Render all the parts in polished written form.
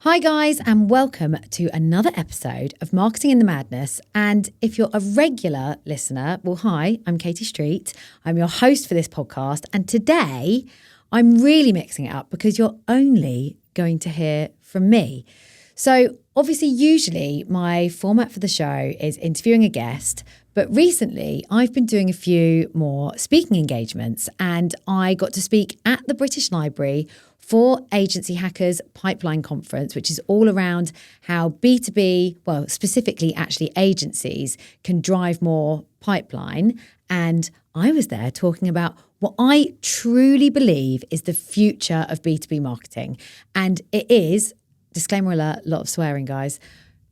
Hi guys, and welcome to another episode of Marketing in the Madness. And if you're a regular listener, well, hi, I'm Katie Street. I'm your host for this podcast. And today I'm really mixing it up because you're only going to hear from me. So obviously, usually my format for the show is interviewing a guest, but recently I've been doing a few more speaking engagements, and I got to speak at the British Library for Agency Hackers Pipeline Conference, which is all around how B2B, well, specifically actually agencies, can drive more pipeline. And I was there talking about what I truly believe is the future of B2B marketing. And it is, disclaimer alert, a lot of swearing, guys,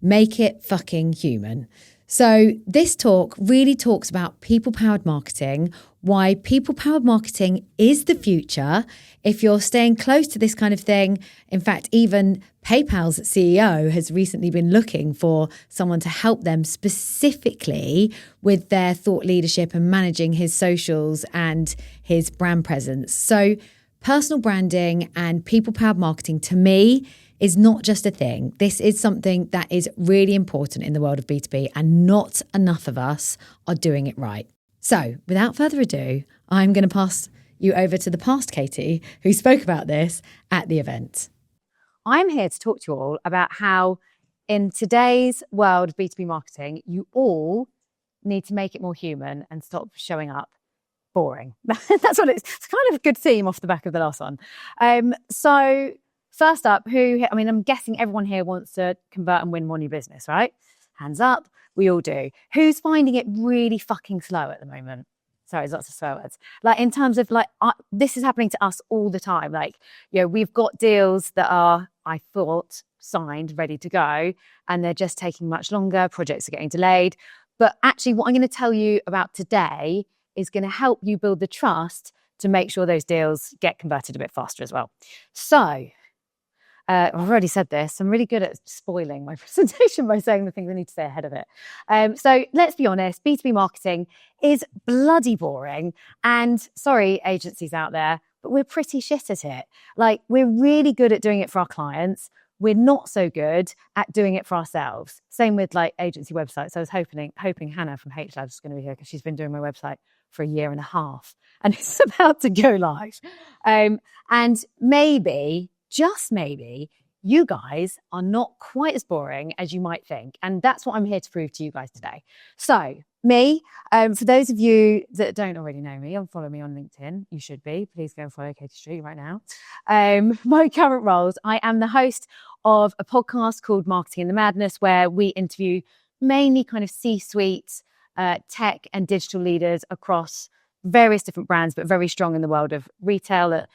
make it fucking human. So this talk really talks about people-powered marketing, why people-powered marketing is the future. If you're staying close to this kind of thing, in fact, even PayPal's CEO has recently been looking for someone to help them specifically with their thought leadership and managing his socials and his brand presence. So personal branding and people-powered marketing, to me, is not just a thing. This is something that is really important in the world of B2B, and not enough of us are doing it right. So without further ado, I'm going to pass you over to the past Katie, who spoke about this at the event. I'm here to talk to you all about how in today's world of B2B marketing, you all need to make it more human and stop showing up boring. That's what it's kind of a good theme off the back of the last one. So first up, I'm guessing everyone here wants to convert and win more new business, right? Hands up. We all do. Who's finding it really fucking slow at the moment? Sorry, there's lots of swear words. Like in terms of this is happening to us all the time. Like, we've got deals that are, I thought, signed, ready to go, and they're just taking much longer. Projects are getting delayed. But actually what I'm going to tell you about today is going to help you build the trust to make sure those deals get converted a bit faster as well. So I've already said this. I'm really good at spoiling my presentation by saying the things I need to say ahead of it. So let's be honest, B2B marketing is bloody boring. And sorry, agencies out there, but we're pretty shit at it. Like, we're really good at doing it for our clients. We're not so good at doing it for ourselves. Same with agency websites. I was hoping Hannah from H Labs is going to be here because she's been doing my website for a year and a half and it's about to go live. And maybe, just maybe, you guys are not quite as boring as you might think. And that's what I'm here to prove to you guys today. So me, for those of you that don't already know me and follow me on LinkedIn, you should be. Please go and follow Katie Street right now. My current roles, I am the host of a podcast called Marketing in the Madness, where we interview mainly kind of C-suite, tech and digital leaders across various different brands, but very strong in the world of retail,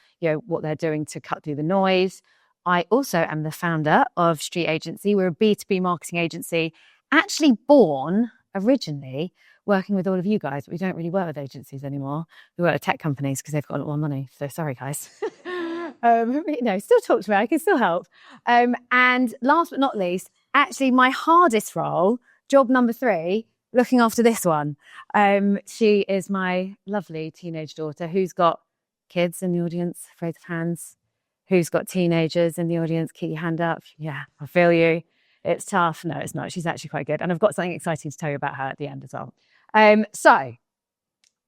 what they're doing to cut through the noise. I also am the founder of Street Agency. We're a B2B marketing agency, actually born originally working with all of you guys, but we don't really work with agencies anymore. We work with tech companies because they've got a lot more money. So sorry, guys. Still talk to me. I can still help. And last but not least, actually my hardest role, job number 3, looking after this one. She is my lovely teenage daughter who's got kids in the audience, raise of hands. Who's got teenagers in the audience? Keep your hand up. Yeah, I feel you. It's tough. No, it's not. She's actually quite good. And I've got something exciting to tell you about her at the end as well. So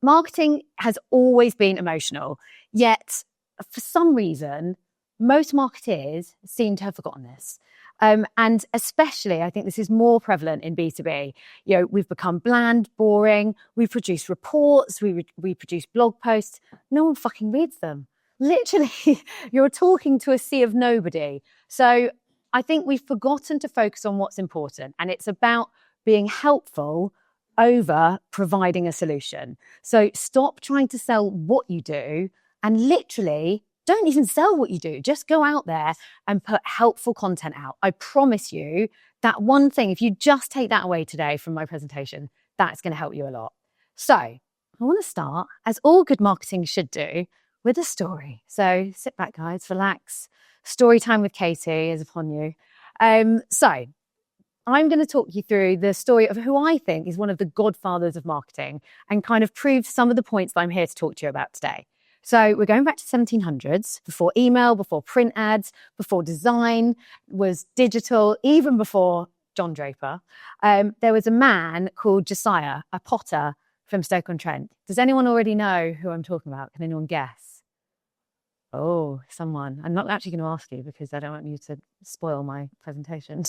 marketing has always been emotional, yet for some reason, most marketeers seem to have forgotten this. And especially, I think this is more prevalent in B2B. We've become bland, boring. We produce reports. We produce blog posts. No one fucking reads them. Literally, you're talking to a sea of nobody. So I think we've forgotten to focus on what's important. And it's about being helpful over providing a solution. So stop trying to sell what you do and literally don't even sell what you do. Just go out there and put helpful content out. I promise you that one thing, if you just take that away today from my presentation, that's going to help you a lot. So I want to start, as all good marketing should do, with a story. So sit back, guys, relax. Story time with Katie is upon you. So I'm going to talk you through the story of who I think is one of the godfathers of marketing and kind of prove some of the points that I'm here to talk to you about today. So we're going back to 1700s, before email, before print ads, before design was digital, even before John Draper. There was a man called Josiah, a potter from Stoke-on-Trent. Does anyone already know who I'm talking about? Can anyone guess? Oh, someone. I'm not actually going to ask you because I don't want you to spoil my presentation.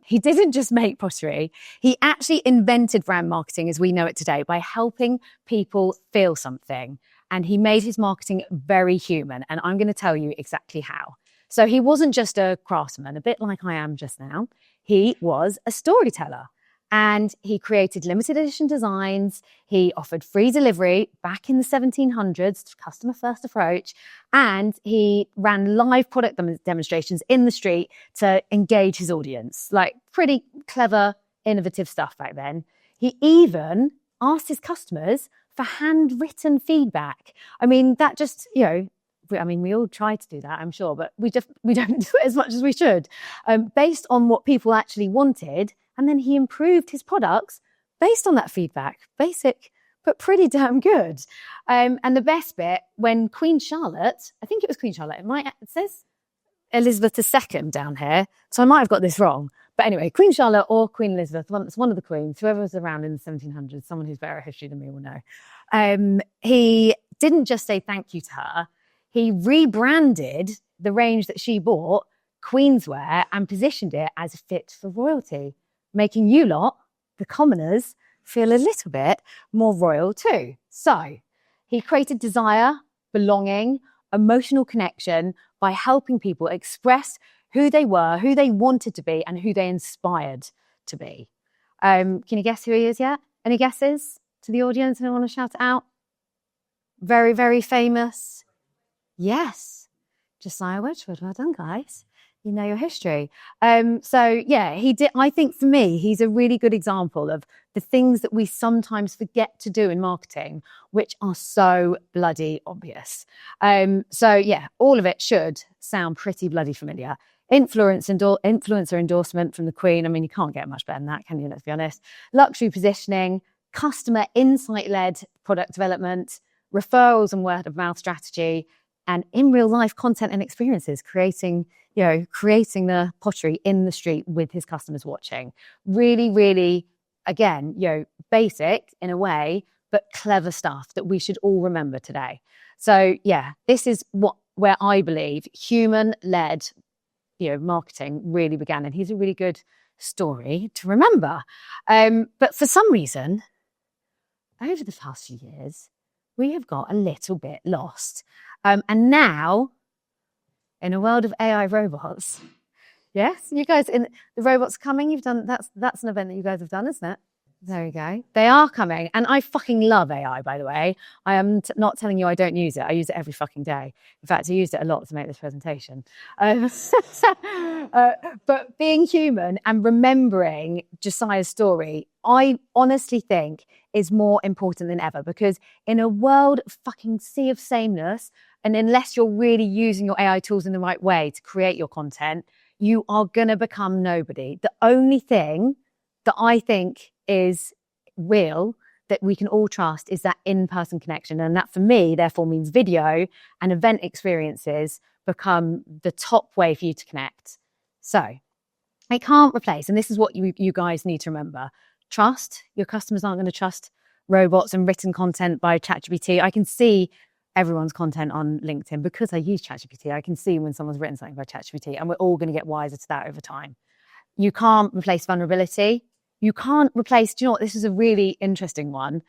He didn't just make pottery. He actually invented brand marketing as we know it today by helping people feel something. And he made his marketing very human. And I'm going to tell you exactly how. So he wasn't just a craftsman, a bit like I am just now. He was a storyteller. And he created limited edition designs. He offered free delivery back in the 1700s, customer first approach. And he ran live product demonstrations in the street to engage his audience. Like pretty clever, innovative stuff back then. He even asked his customers for handwritten feedback. I mean, that just, we all try to do that, I'm sure, but we don't do it as much as we should. Based on what people actually wanted. And then he improved his products based on that feedback. Basic, but pretty damn good. And the best bit, when Queen Charlotte, I think it was Queen Charlotte, it says Elizabeth II down here, so I might have got this wrong. But anyway, Queen Charlotte or Queen Elizabeth, it's one of the queens, whoever was around in the 1700s, someone who's better at history than me will know. He didn't just say thank you to her, he rebranded the range that she bought, Queenswear, and positioned it as fit for royalty, making you lot, the commoners, feel a little bit more royal too. So he created desire, belonging, emotional connection by helping people express who they were, who they wanted to be, and who they inspired to be. Can you guess who he is yet? Any guesses to the audience? Anyone want to shout it out? Very, very famous. Yes. Josiah Wedgwood. Well done, guys. You know your history. He did. I think for me, he's a really good example of the things that we sometimes forget to do in marketing, which are so bloody obvious. All of it should sound pretty bloody familiar. Influencer endorsement from the Queen. I mean, you can't get much better than that, can you? Let's be honest. Luxury positioning, customer insight-led product development, referrals and word of mouth strategy, and in real life content and experiences, creating the pottery in the street with his customers watching. Really, really, again, basic in a way, but clever stuff that we should all remember today. So yeah, this is where I believe human-led, marketing really began. And he's a really good story to remember. But for some reason, over the past few years, we have got a little bit lost. And now, in a world of AI robots, yes, you guys, the robots coming, you've done, that's an event that you guys have done, isn't it? There you go. They are coming. And I fucking love AI, by the way. I am not telling you I don't use it. I use it every fucking day. In fact, I used it a lot to make this presentation. But being human and remembering Josiah's story, I honestly think is more important than ever, because in a world of fucking sea of sameness, and unless you're really using your AI tools in the right way to create your content, you are going to become nobody. The only thing that I think is real that we can all trust is that in-person connection. And that for me, therefore, means video and event experiences become the top way for you to connect. So I can't replace, and this is what you guys need to remember, trust. Your customers aren't going to trust robots and written content by ChatGPT. I can see everyone's content on LinkedIn because I use ChatGPT. I can see when someone's written something by ChatGPT, and we're all going to get wiser to that over time. You can't replace vulnerability. You can't replace, do you know what, this is a really interesting one,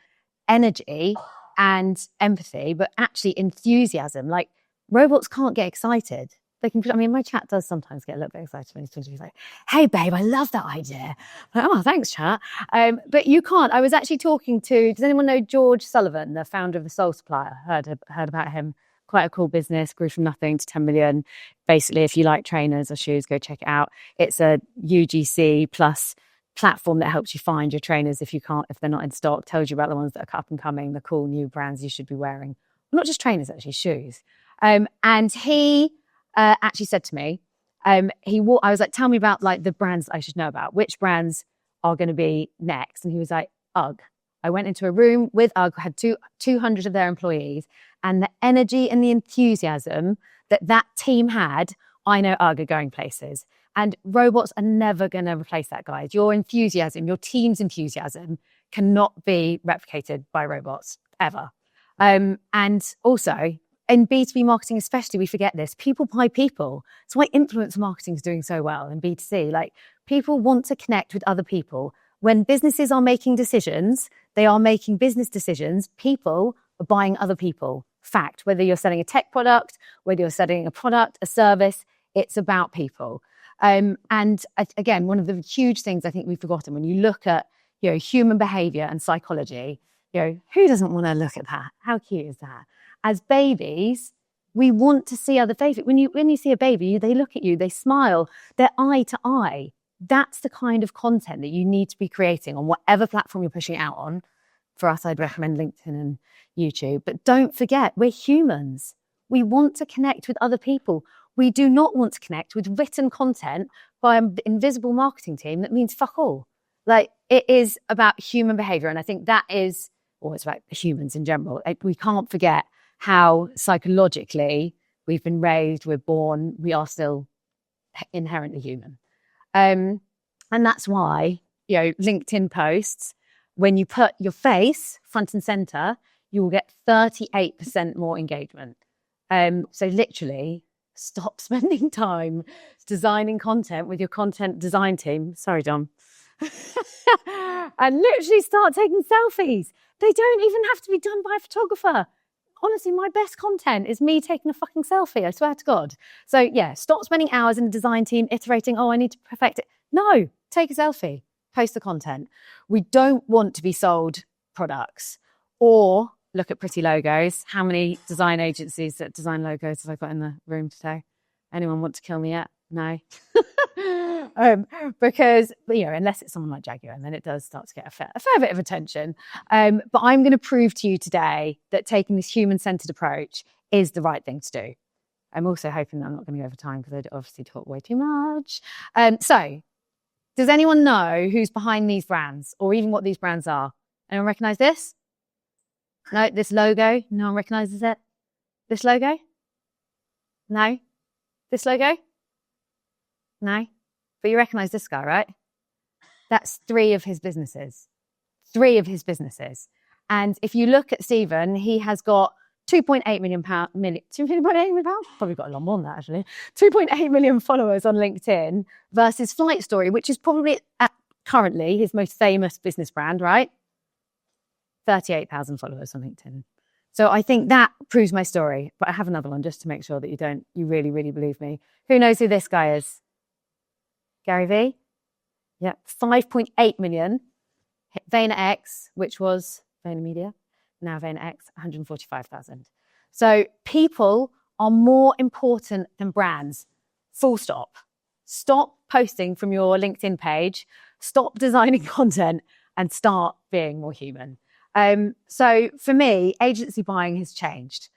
energy and empathy, but actually enthusiasm. Like, robots can't get excited. They can, my chat does sometimes get a little bit excited when he's talking to me. He's like, hey, babe, I love that idea. I'm like, oh, thanks, chat. But you can't. I was actually talking to, does anyone know George Sullivan, the founder of the Soul Supplier? Heard about him. Quite a cool business, grew from nothing to 10 million. Basically, if you like trainers or shoes, go check it out. It's a UGC plus platform that helps you find your trainers if they're not in stock, tells you about the ones that are up and coming, the cool new brands you should be wearing. Well, not just trainers, actually, shoes. And he actually said to me, I was like, tell me about like the brands I should know about. Which brands are going to be next? And he was like, UGG. I went into a room with UGG, had 200 of their employees, and the energy and the enthusiasm that team had, I know are going places. And robots are never going to replace that, guys. Your enthusiasm, your team's enthusiasm cannot be replicated by robots ever. And also in B2B marketing, especially, we forget this. People buy people. It's why influencer marketing is doing so well in B2C. Like, people want to connect with other people. When businesses are making decisions, they are making business decisions. People are buying other people. Fact, whether you're selling a tech product, whether you're selling a product, a service, it's about people. And again, one of the huge things I think we've forgotten when you look at, human behavior and psychology, who doesn't want to look at that? How cute is that? As babies, we want to see other faces. When you see a baby, they look at you, they smile, they're eye to eye. That's the kind of content that you need to be creating on whatever platform you're pushing it out on. For us, I'd recommend LinkedIn and YouTube. But don't forget, we're humans. We want to connect with other people. We do not want to connect with written content by an invisible marketing team that means fuck all. Like, it is about human behavior. And I think that is, or it's about humans in general. We can't forget how psychologically we've been raised, we're born, we are still inherently human. And that's why, LinkedIn posts, when you put your face front and center, you will get 38% more engagement. So literally, stop spending time designing content with your content design team. Sorry, Dom. And literally start taking selfies. They don't even have to be done by a photographer. Honestly, my best content is me taking a fucking selfie, I swear to God. So yeah, stop spending hours in the design team iterating, I need to perfect it. No, take a selfie, post the content. We don't want to be sold products or look at pretty logos. How many design agencies that design logos have I got in the room today? Anyone want to kill me yet? No. Because, unless it's someone like Jaguar, and then it does start to get a fair bit of attention. But I'm going to prove to you today that taking this human-centered approach is the right thing to do. I'm also hoping that I'm not going to go over time because I obviously talk way too much. So, does anyone know who's behind these brands or even what these brands are? Anyone recognize this? No, this logo? No one recognizes it? This logo? No? This logo? No? But you recognize this guy, right? That's three of his businesses. And if you look at Stephen, he has got 2.8 million pounds, probably got a lot more than that actually, 2.8 million followers on LinkedIn versus Flight Story, which is probably currently his most famous business brand, right? 38,000 followers on LinkedIn. So I think that proves my story. But I have another one just to make sure that you really, really believe me. Who knows who this guy is? Gary V? Yeah, 5.8 million. VaynerX, which was VaynerMedia, now VaynerX, 145,000. So people are more important than brands. Full stop. Stop posting from your LinkedIn page. Stop designing content and start being more human. So for me, agency buying has changed.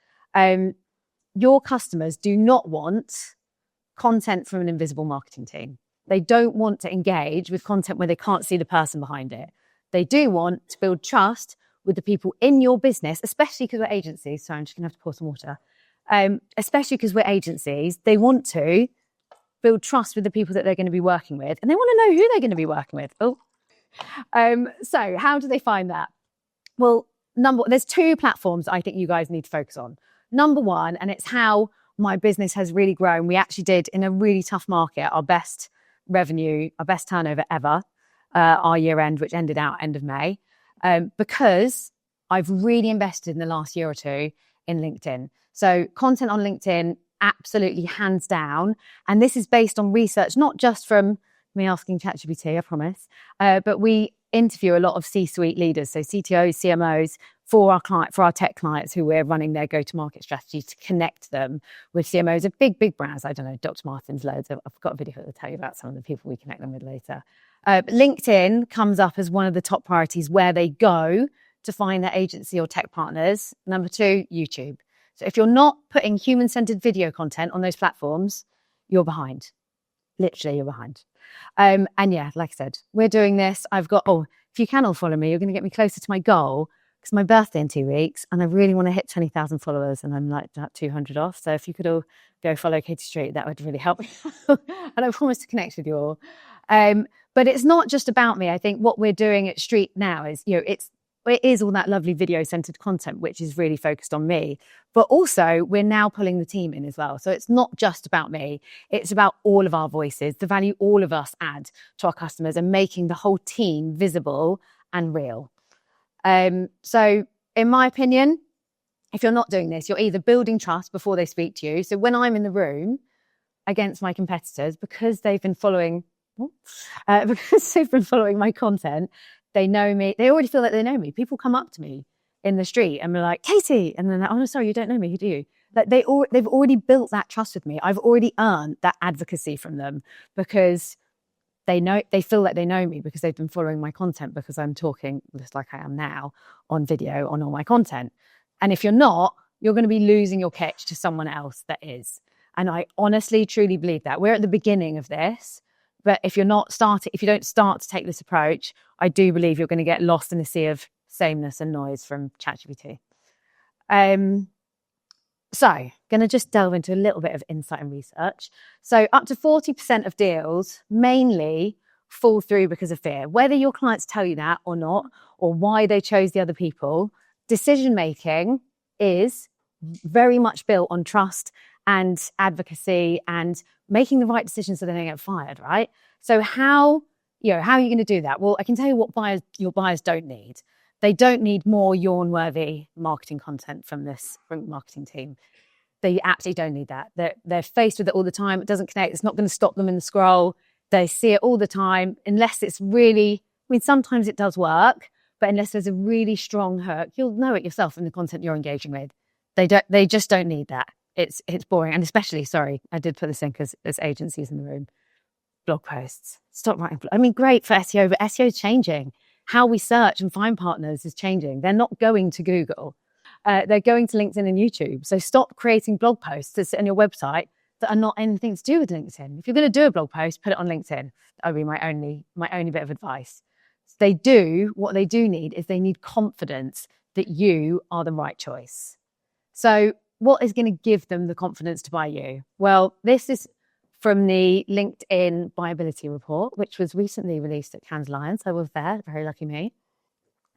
Your customers do not want content from an invisible marketing team. They don't want to engage with content where they can't see the person behind it. They do want to build trust with the people in your business, especially because we're agencies. Sorry, I'm just going to have to pour some water. Especially because we're agencies, they want to build trust with the people that they're going to be working with, and they want to know who they're going to be working with. So how do they find that? Well, there's two platforms I think you guys need to focus on. Number one, and it's how my business has really grown. We actually did, in a really tough market, our best revenue, our best turnover ever, our year end, which ended out end of May, because I've really invested in the last year or two in LinkedIn. So content on LinkedIn, absolutely hands down. And this is based on research, not just from me asking ChatGPT, I promise, but we interview a lot of C-suite leaders, so CTOs, CMOs, for our tech clients who we're running their go-to-market strategy to connect them with CMOs of big brands. I don't know, Dr. Martens, loads. I've got a video to tell you about some of the people we connect them with later. LinkedIn comes up as one of the top priorities where they go to find their agency or tech partners. Number two, YouTube. So if you're not putting human-centered video content on those platforms, you're behind. Literally, you're behind. And yeah, like I said, we're doing this. I've got, if you can all follow me, you're going to get me closer to my goal it's my birthday in 2 weeks and I really want to hit 20,000 followers and I'm like 200 off. So if you could all go follow Katie Street, that would really help me. And I promise to connect with you all. But it's not just about me. I think what we're doing at Street now is, it is all that lovely video-centered content, which is really focused on me. But also, we're now pulling the team in as well. So it's not just about me. It's about all of our voices, the value all of us add to our customers and making the whole team visible and real. So in my opinion, if you're not doing this, you're either building trust before they speak to you. So when I'm in the room against my competitors, because they've been following my content, they know me. They already feel like they know me. People come up to me in the street and they're like, Katie. And then they're like, oh, no, sorry, you don't know me. Who do you? Like they've already built that trust with me. I've already earned that advocacy from them because they feel like they know me because they've been following my content because I'm talking just like I am now on video on all my content. And if you're not, you're going to be losing your catch to someone else that is. And I honestly, truly believe that. We're at the beginning of this. But if you don't start to take this approach, I do believe you're going to get lost in a sea of sameness and noise from ChatGPT. So, going to just delve into a little bit of insight and research. So, up to 40% of deals mainly fall through because of fear. Whether your clients tell you that or not, or why they chose the other people, decision making is very much built on trust and advocacy and making the right decisions so they don't get fired, right? So how are you going to do that? Well, I can tell you what your buyers don't need. They don't need more yawn-worthy marketing content from the marketing team. They absolutely don't need that. They're faced with it all the time. It doesn't connect. It's not going to stop them in the scroll. They see it all the time, unless it's really, sometimes it does work, but unless there's a really strong hook, you'll know it yourself in the content you're engaging with. They just don't need that. It's boring. And especially, sorry, I did put this in because there's agencies in the room. Blog posts. Stop writing. Great for SEO, but SEO is changing. How we search and find partners is changing. They're not going to Google. They're going to LinkedIn and YouTube. So stop creating blog posts that sit on your website that are not anything to do with LinkedIn. If you're going to do a blog post, put it on LinkedIn. That would be my only bit of advice. What they do need is they need confidence that you are the right choice. So what is going to give them the confidence to buy you? Well, this is from the LinkedIn buyability report, which was recently released at Cannes Lions. I was there, very lucky me.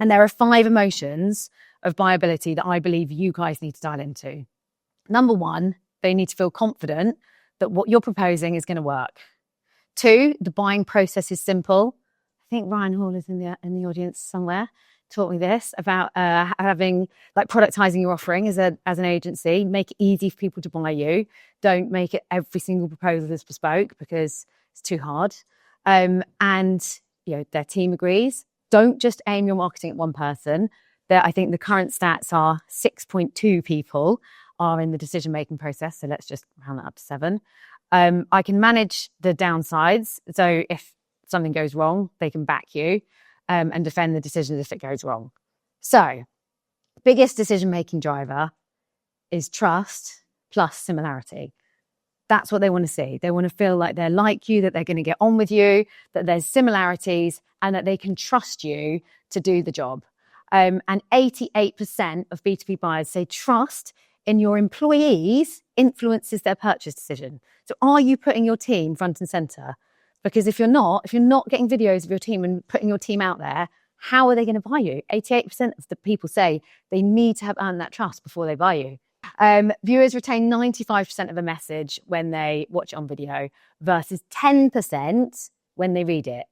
And there are 5 emotions of buyability that I believe you guys need to dial into. Number 1, they need to feel confident that what you're proposing is going to work. 2, the buying process is simple. I think Ryan Hall is in the audience somewhere. Taught me this about having productizing your offering as an agency. Make it easy for people to buy you. Don't make it every single proposal is bespoke because it's too hard. And their team agrees. Don't just aim your marketing at one person. I think the current stats are 6.2 people are in the decision making process. So let's just round that up to 7. I can manage the downsides. So if something goes wrong, they can back you. And defend the decision if it goes wrong. So, biggest decision-making driver is trust plus similarity. That's what they want to see. They want to feel like they're like you, that they're going to get on with you, that there's similarities, and that they can trust you to do the job. And 88% of B2B buyers say trust in your employees influences their purchase decision. So are you putting your team front and center? Because if you're not getting videos of your team and putting your team out there, how are they going to buy you? 88% of the people say they need to have earned that trust before they buy you. Viewers retain 95% of a message when they watch it on video versus 10% when they read it.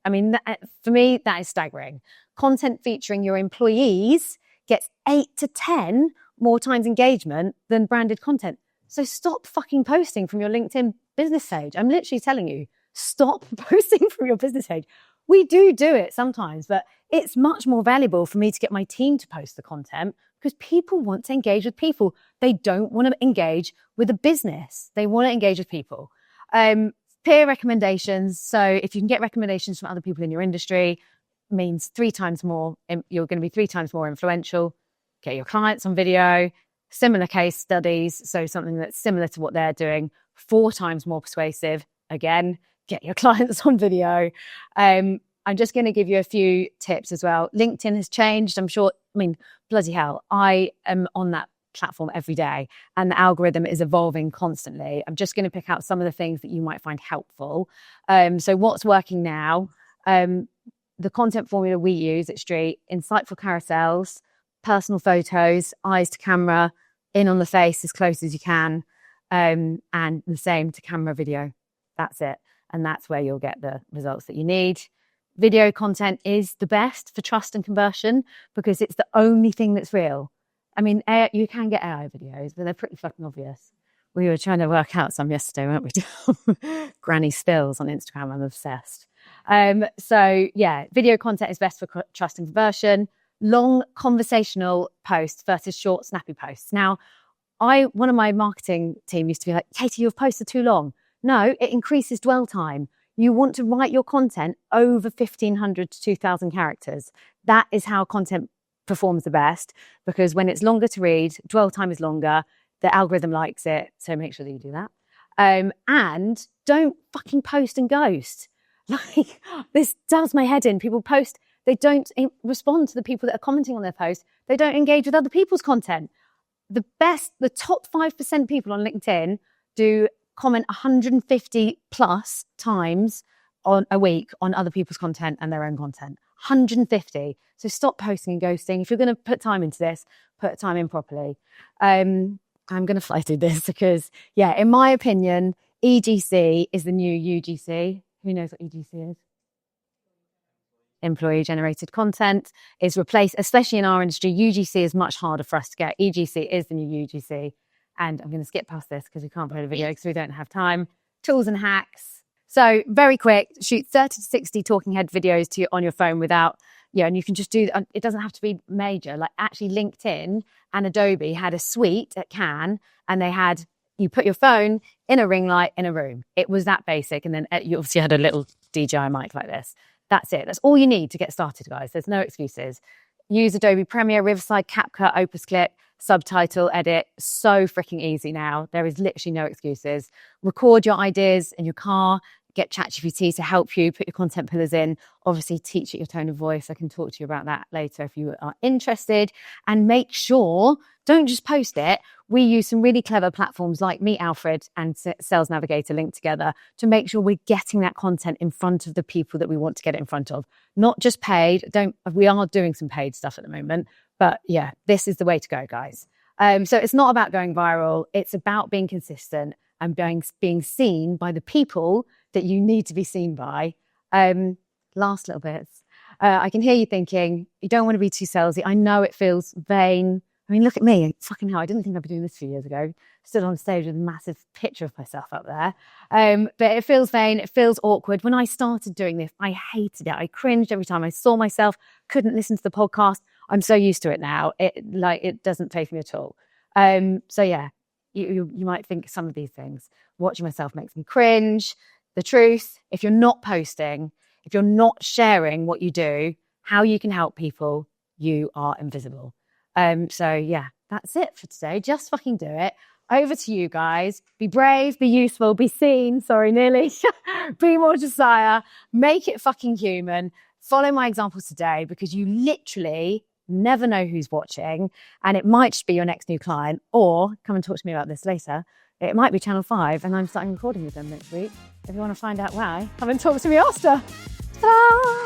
For me, that is staggering. Content featuring your employees gets 8 to 10 more times engagement than branded content. So stop fucking posting from your LinkedIn business page. I'm literally telling you. Stop posting from your business page. We do it sometimes, but it's much more valuable for me to get my team to post the content because people want to engage with people. They don't want to engage with a business. They want to engage with people. Peer recommendations. So if you can get recommendations from other people in your industry, means 3 times more. You're going to be 3 times more influential. Get your clients on video. Similar case studies. So something that's similar to what they're doing. 4 times more persuasive. Again, get your clients on video. I'm just going to give you a few tips as well. LinkedIn has changed. I'm sure mean, bloody hell, I am on that platform every day and the algorithm is evolving constantly. I'm just going to pick out some of the things that you might find helpful. So what's working now? The content formula we use at Street: insightful carousels, personal photos, eyes to camera, in on the face as close as you can, and the same to camera video. That's it. And that's where you'll get the results that you need. Video content is the best for trust and conversion because it's the only thing that's real. I mean, you can get AI videos, but they're pretty fucking obvious. We were trying to work out some yesterday, weren't we? Granny spills on Instagram. I'm obsessed. So yeah, video content is best for trust and conversion. Long conversational posts versus short, snappy posts. Now, one of my marketing team used to be like, Katie, you've posted too long. No, it increases dwell time. You want to write your content over 1,500 to 2,000 characters. That is how content performs the best, because when it's longer to read, dwell time is longer, the algorithm likes it, so make sure that you do that. And don't fucking post and ghost. Like, this does my head in. People post, they don't respond to the people that are commenting on their posts. They don't engage with other people's content. The top 5% people on LinkedIn do comment 150 plus times on a week on other people's content and their own content. 150. So stop posting and ghosting. If you're going to put time into this, put time in properly. I'm going to fly through this because, yeah, in my opinion, EGC is the new UGC. Who knows what EGC is? Employee generated content is replaced, especially in our industry. UGC is much harder for us to get. EGC is the new UGC. And I'm going to skip past this because we can't put a video because we don't have time. Tools and hacks. So very quick, shoot 30 to 60 talking head videos on your phone without, and you can just do, it doesn't have to be major. Like actually LinkedIn and Adobe had a suite at Cannes and you put your phone in a ring light in a room. It was that basic. And then you obviously had a little DJI mic like this. That's it. That's all you need to get started, guys. There's no excuses. Use Adobe Premiere, Riverside, CapCut, Opus Clip, subtitle, edit. So freaking easy now. There is literally no excuses. Record your ideas in your car. Get ChatGPT to help you put your content pillars in. Obviously, teach it your tone of voice. I can talk to you about that later if you are interested. And make sure, don't just post it. We use some really clever platforms like Meet Alfred and Sales Navigator linked together to make sure we're getting that content in front of the people that we want to get it in front of. Not just paid. We are doing some paid stuff at the moment. But yeah, this is the way to go, guys. So it's not about going viral. It's about being consistent and being seen by the people that you need to be seen by. Last little bits. I can hear you thinking, you don't want to be too salesy. I know it feels vain. I mean, look at me. Fucking hell, I didn't think I'd be doing this a few years ago. Stood on stage with a massive picture of myself up there. But it feels vain. It feels awkward. When I started doing this, I hated it. I cringed every time I saw myself, couldn't listen to the podcast. I'm so used to it now. It doesn't faze me at all. So yeah, you might think some of these things. Watching myself makes me cringe. The truth, if you're not posting, if you're not sharing what you do, how you can help people, you are invisible. So yeah, that's it for today. Just fucking do it. Over to you guys. Be brave, be useful, be seen. Sorry, nearly. Be more Josiah. Make it fucking human. Follow my examples today because you literally never know who's watching and it might just be your next new client, or come and talk to me about this later. It might be Channel 5 and I'm starting recording with them next week. If you want to find out why, come and talk to me after. Ta-da!